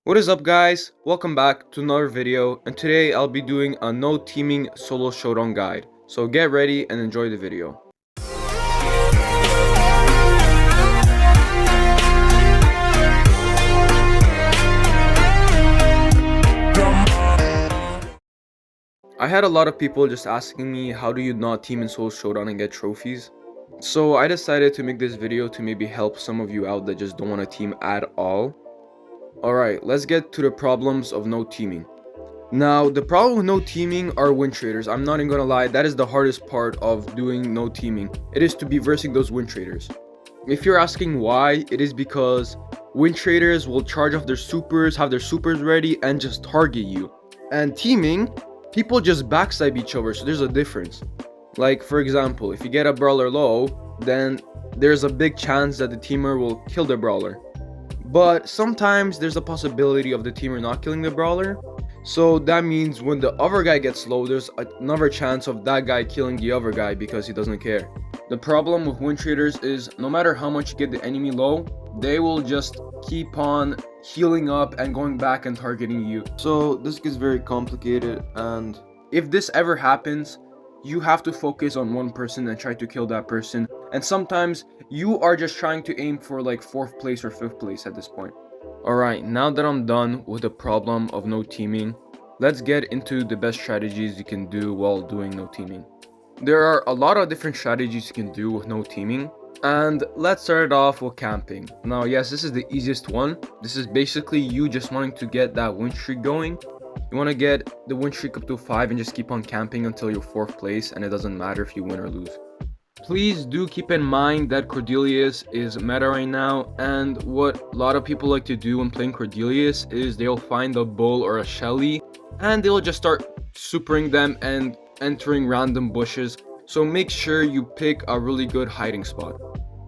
What is up guys, welcome back to another video, and today I'll be doing a no teaming solo showdown guide. So get ready and enjoy the video. I had a lot of people just asking me how do you not team in solo showdown and get trophies. So I decided to make this video to maybe help some of you out that just don't want to team at all. Alright, let's get to the problems of no teaming. Now, the problem with no teaming are win traders. I'm not even gonna lie, that is the hardest part of doing no teaming. It is to be versing those win traders. If you're asking why, it is because win traders will charge off their supers, have their supers ready, and just target you. And teaming, people just backstab each other, so there's a difference. Like, for example, if you get a brawler low, then there's a big chance that the teamer will kill the brawler. But sometimes there's a possibility of the teamer not killing the brawler. So that means when the other guy gets low, there's another chance of that guy killing the other guy because he doesn't care. The problem with win traders is no matter how much you get the enemy low, they will just keep on healing up and going back and targeting you. So this gets very complicated, and if this ever happens, you have to focus on one person and try to kill that person. And sometimes you are just trying to aim for like 4th place or 5th place at this point. Alright, now that I'm done with the problem of no teaming, let's get into the best strategies you can do while doing no teaming. There are a lot of different strategies you can do with no teaming, and let's start it off with camping. Now yes, this is the easiest one. This is basically you just wanting to get that win streak going. You want to get the win streak up to 5 and just keep on camping until you're 4th place, and it doesn't matter if you win or lose. Please do keep in mind that Cordelius is meta right now, and what a lot of people like to do when playing Cordelius is they'll find a Bull or a Shelly and they'll just start supering them and entering random bushes. So make sure you pick a really good hiding spot.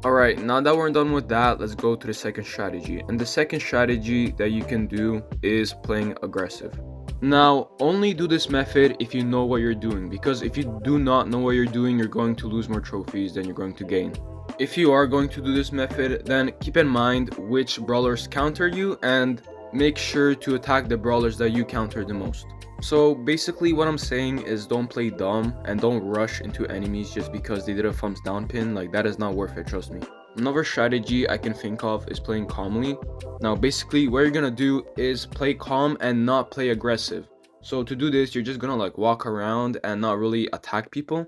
Alright, now that we're done with that, let's go to the second strategy. And the second strategy that you can do is playing aggressive. Now, only do this method if you know what you're doing, because if you do not know what you're doing, you're going to lose more trophies than you're going to gain. If you are going to do this method, then keep in mind which brawlers counter you and make sure to attack the brawlers that you counter the most. So basically what I'm saying is don't play dumb and don't rush into enemies just because they did a thumbs down pin. Like, that is not worth it, trust me. Another strategy I can think of is playing calmly. Now basically what you're gonna do is play calm and not play aggressive. So to do this, you're just gonna like walk around and not really attack people.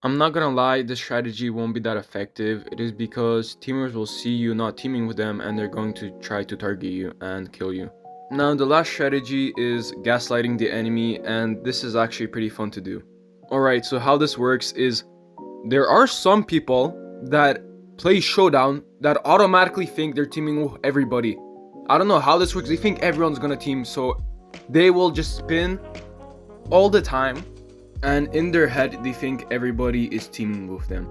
I'm not gonna lie, this strategy won't be that effective. It is because teamers will see you not teaming with them and they're going to try to target you and kill you. Now the last strategy is gaslighting the enemy, and this is actually pretty fun to do. Alright, so how this works is there are some people that play showdown that automatically think they're teaming with everybody. I don't know how this works. They think everyone's gonna team, so they will just spin all the time, and in their head they think everybody is teaming with them.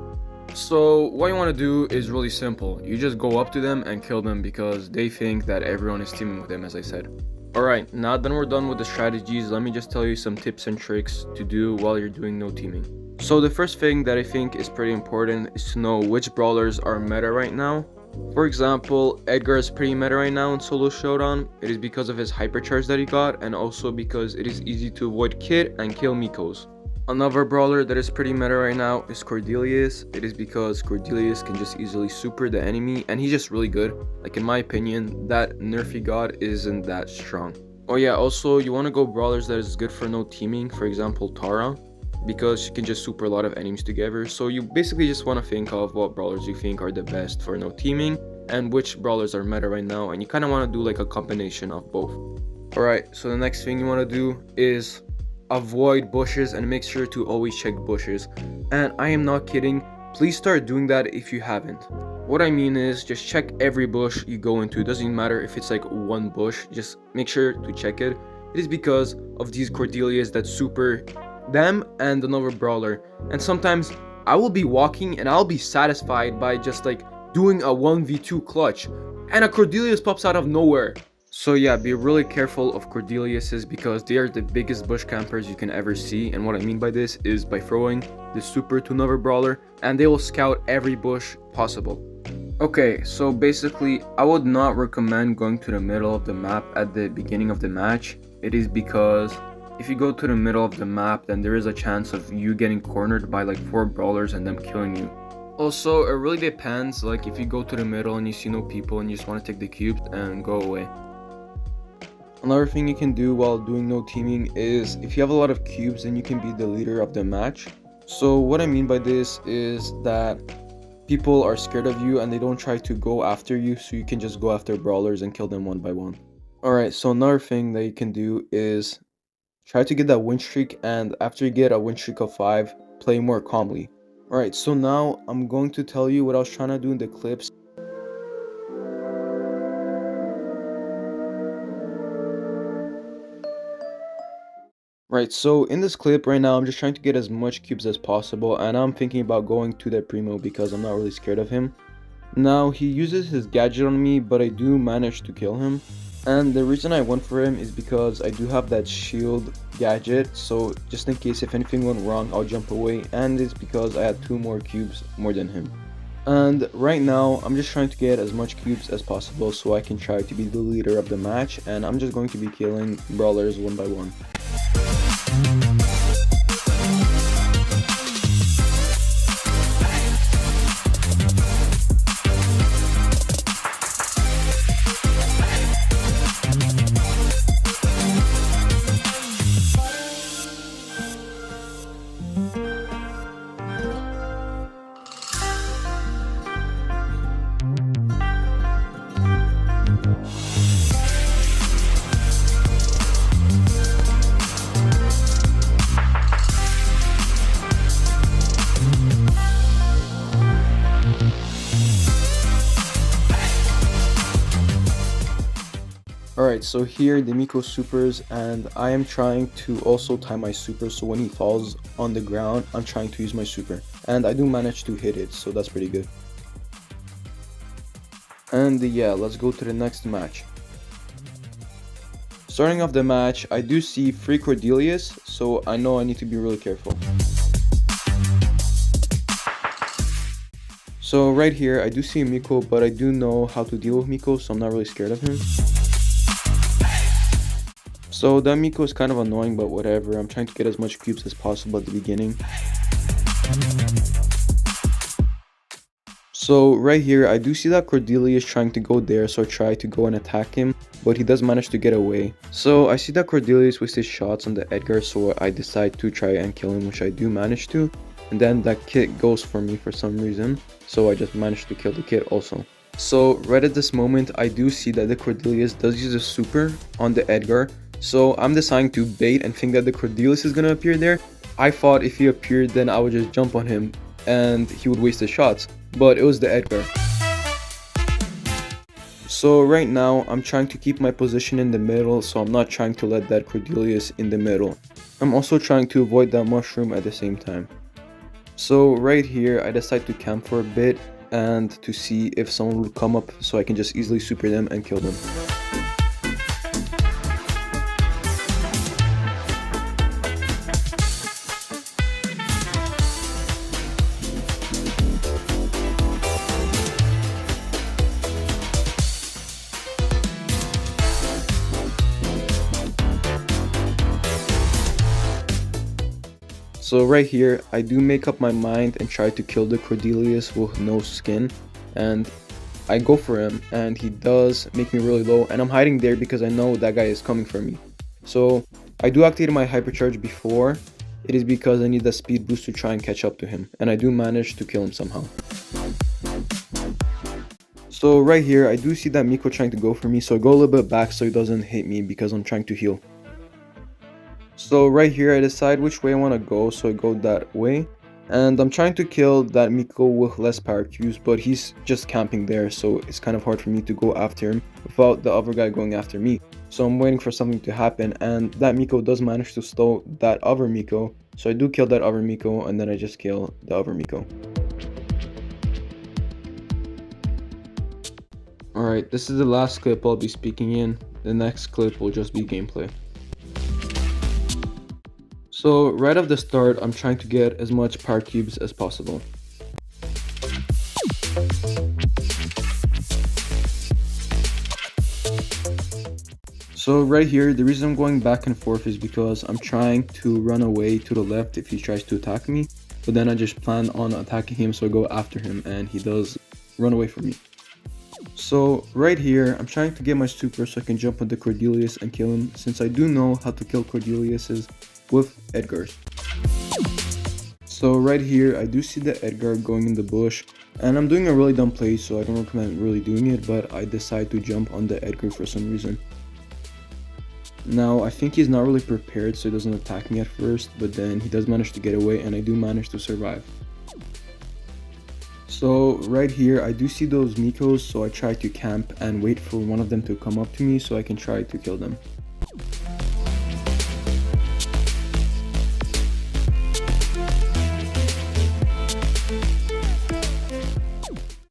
So what you want to do is really simple. You just go up to them and kill them because they think that everyone is teaming with them, as I said. Alright, now that we're done with the strategies, let me just tell you some tips and tricks to do while you're doing no teaming. So the first thing that I think is pretty important is to know which brawlers are meta right now. For example, Edgar is pretty meta right now in Solo Showdown. It is because of his hypercharge that he got, and also because it is easy to avoid Kit and kill Mikos. Another brawler that is pretty meta right now is Cordelius. It is because Cordelius can just easily super the enemy, and he's just really good. Like, in my opinion, that nerfy god isn't that strong. Oh yeah, also you want to go brawlers that is good for no teaming. For example, Tara, because she can just super a lot of enemies together. So you basically just want to think of what brawlers you think are the best for no teaming and which brawlers are meta right now, and you kind of want to do like a combination of both. Alright, so the next thing you want to do is avoid bushes and make sure to always check bushes. And I am not kidding, please start doing that if you haven't. What I mean is just check every bush you go into. It doesn't matter if it's like one bush, just make sure to check it. It is because of these Cordelias that super them and another brawler, and sometimes I will be walking and I'll be satisfied by just like doing a 1v2 clutch and a Cordelius pops out of nowhere. So yeah, be really careful of Cordeliuses because they are the biggest bush campers you can ever see. And what I mean by this is by throwing the super to another brawler and they will scout every bush possible. Okay, so basically, I would not recommend going to the middle of the map at the beginning of the match. It is because if you go to the middle of the map, then there is a chance of you getting cornered by like 4 brawlers and them killing you. Also, it really depends, like if you go to the middle and you see no people and you just want to take the cubes and go away. Another thing you can do while doing no teaming is if you have a lot of cubes, then you can be the leader of the match. So what I mean by this is that people are scared of you and they don't try to go after you, so you can just go after brawlers and kill them one by one. Alright, so another thing that you can do is try to get that win streak, and after you get a win streak of 5, play more calmly. Alright, so now I'm going to tell you what I was trying to do in the clips. Right, so in this clip right now, I'm just trying to get as much cubes as possible, and I'm thinking about going to that Primo because I'm not really scared of him. Now, he uses his gadget on me, but I do manage to kill him. And the reason I went for him is because I do have that shield gadget, so just in case if anything went wrong, I'll jump away, and it's because I had 2 more cubes more than him. And right now, I'm just trying to get as much cubes as possible so I can try to be the leader of the match, and I'm just going to be killing brawlers one by one. Alright, so here the Miko supers, and I am trying to also time my super, so when he falls on the ground, I'm trying to use my super. And I do manage to hit it, so that's pretty good. And yeah, let's go to the next match. Starting off the match, I do see 3 Cordelias, so I know I need to be really careful. So right here, I do see Miko, but I do know how to deal with Miko, so I'm not really scared of him. So that Miko is kind of annoying, but whatever. I'm trying to get as much cubes as possible at the beginning. So right here, I do see that Cordelia is trying to go there, so I try to go and attack him, but he does manage to get away. So I see that Cordelia wasted shots on the Edgar, so I decide to try and kill him, which I do manage to. And then that kit goes for me for some reason, so I just managed to kill the kit also. So right at this moment, I do see that the Cordelius does use a super on the Edgar. So I'm deciding to bait and think that the Cordelius is gonna appear there. I thought if he appeared, then I would just jump on him and he would waste his shots, but it was the Edgar. So right now, I'm trying to keep my position in the middle, so I'm not trying to let that Cordelius in the middle. I'm also trying to avoid that mushroom at the same time. So right here, I decide to camp for a bit and to see if someone would come up so I can just easily super them and kill them. So right here, I do make up my mind and try to kill the Cordelius with no skin, and I go for him, and he does make me really low, and I'm hiding there because I know that guy is coming for me. So I do activate my hypercharge before. It is because I need that speed boost to try and catch up to him, and I do manage to kill him somehow. So right here, I do see that Miko trying to go for me, so I go a little bit back so he doesn't hit me because I'm trying to heal. So right here, I decide which way I want to go, so I go that way. And I'm trying to kill that Miko with less power cubes, but he's just camping there, so it's kind of hard for me to go after him without the other guy going after me. So I'm waiting for something to happen, and that Miko does manage to slow that other Miko. So I do kill that other Miko, and then I just kill the other Miko. Alright, this is the last clip I'll be speaking in. The next clip will just be gameplay. So right off the start, I'm trying to get as much power cubes as possible. So right here, the reason I'm going back and forth is because I'm trying to run away to the left if he tries to attack me, but then I just plan on attacking him, so I go after him and he does run away from me. So right here, I'm trying to get my super so I can jump onto Cordelius and kill him, since I do know how to kill Cordelius's with Edgar's. So right here, I do see the Edgar going in the bush, and I'm doing a really dumb play, so I don't recommend really doing it, but I decide to jump on the Edgar for some reason. Now, I think he's not really prepared, so he doesn't attack me at first, but then he does manage to get away, and I do manage to survive. So right here, I do see those Mikos, so I try to camp and wait for one of them to come up to me so I can try to kill them.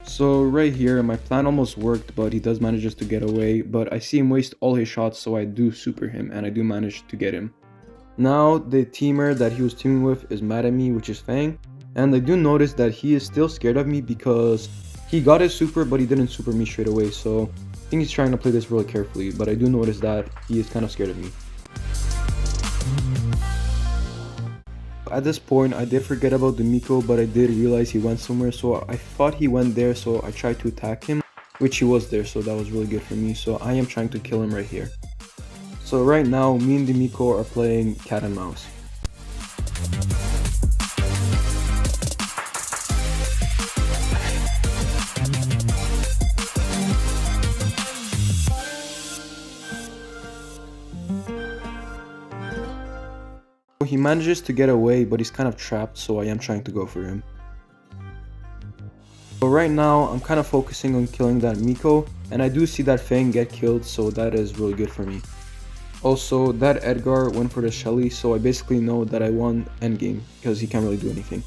So right here, my plan almost worked, but he does manage to get away, but I see him waste all his shots, so I do super him, and I do manage to get him. Now, the teamer that he was teaming with is mad at me, which is Fang, and I do notice that he is still scared of me because he got his super, but he didn't super me straight away, so I think he's trying to play this really carefully, but I do notice that he is kind of scared of me. At this point, I did forget about the Miko, but I did realize he went somewhere, so I thought he went there, so I tried to attack him, which he was there, so that was really good for me, so I am trying to kill him right here. So right now, me and the Miko are playing cat and mouse. He manages to get away, but he's kind of trapped, so I am trying to go for him. So right now, I'm kind of focusing on killing that Miko, and I do see that Fang get killed, so that is really good for me. Also, that Edgar went for the Shelly, so I basically know that I won endgame, because he can't really do anything.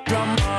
Come on.